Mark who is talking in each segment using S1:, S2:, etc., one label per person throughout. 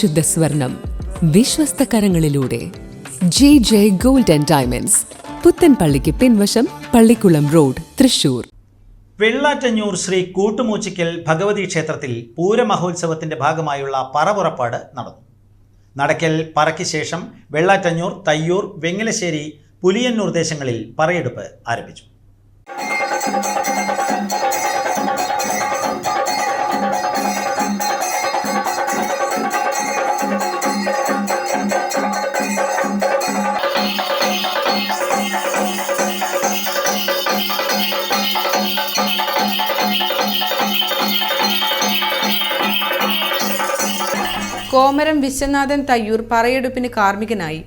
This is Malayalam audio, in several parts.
S1: പരിശുദ്ധ സ്വർണം വിശ്വസ്ത കരങ്ങളിലൂടെ JJ Gold and Diamonds, പുത്തൻപള്ളിക്ക് പിൻവശം, പള്ളിക്കുളം റോഡ്, തൃശൂർ.
S2: വെള്ളാറ്റഞ്ഞൂർ ശ്രീ കൂട്ടുമൂച്ചിക്കൽ ഭഗവതി ക്ഷേത്രത്തിൽ പൂരമഹോത്സവത്തിന്റെ ഭാഗമായുള്ള പറപുറപ്പാട് നടന്നു. നടക്കൽ പറയ്ക്ക് ശേഷം വെള്ളാറ്റഞ്ഞൂർ, തയ്യൂർ, വെങ്ങലശ്ശേരി, പുലിയന്നൂർ ദേശങ്ങളിൽ പറയെടുപ്പ് ആരംഭിച്ചു.
S3: കോമരം വിശ്വനാഥൻ തയ്യൂർ പറയെടുപ്പിന് കാർമ്മികനായി.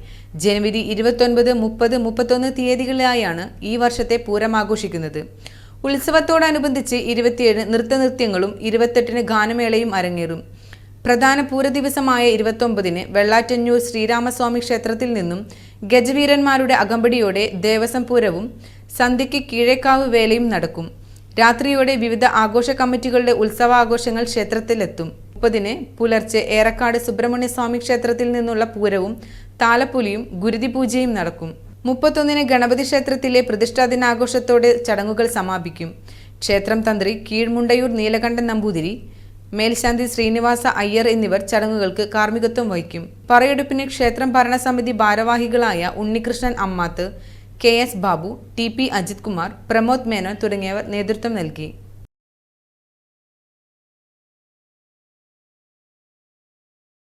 S3: ജനുവരി 29, 30, 31 തീയതികളിലായാണ് ഈ വർഷത്തെ പൂരം ആഘോഷിക്കുന്നത്. ഉത്സവത്തോടനുബന്ധിച്ച് 27 നൃത്തനൃത്യങ്ങളും 28 ഗാനമേളയും അരങ്ങേറും. പ്രധാന പൂരദിവസമായ 29 വെള്ളാറ്റഞ്ഞൂർ ശ്രീരാമസ്വാമി ക്ഷേത്രത്തിൽ നിന്നും ഗജവീരന്മാരുടെ അകമ്പടിയോടെ ദേവസ്വം പൂരവും സന്ധ്യയ്ക്ക് കീഴേക്കാവ് വേലയും നടക്കും. രാത്രിയോടെ വിവിധ ആഘോഷ കമ്മിറ്റികളുടെ ഉത്സവാഘോഷങ്ങൾ ക്ഷേത്രത്തിലെത്തും. 30 പുലർച്ചെ ഏറക്കാട് സുബ്രഹ്മണ്യസ്വാമി ക്ഷേത്രത്തിൽ നിന്നുള്ള പൂരവും താലപ്പൊലിയും ഗുരുതി പൂജയും നടക്കും. 31 ഗണപതി ക്ഷേത്രത്തിലെ പ്രതിഷ്ഠാ ദിനാഘോഷത്തോടെ ചടങ്ങുകൾ സമാപിക്കും. ക്ഷേത്രം തന്ത്രി കീഴ്മുണ്ടയൂർ നീലകണ്ഠൻ നമ്പൂതിരി, മേൽശാന്തി ശ്രീനിവാസ അയ്യർ എന്നിവർ ചടങ്ങുകൾക്ക് കാർമ്മികത്വം വഹിക്കും. പറയെടുപ്പിന് ക്ഷേത്രം ഭരണസമിതി ഭാരവാഹികളായ ഉണ്ണികൃഷ്ണൻ അമ്മാത്ത്, KS ബാബു, TP അജിത് കുമാർ, പ്രമോദ് മേനോൻ തുടങ്ങിയവർ നേതൃത്വം നൽകി.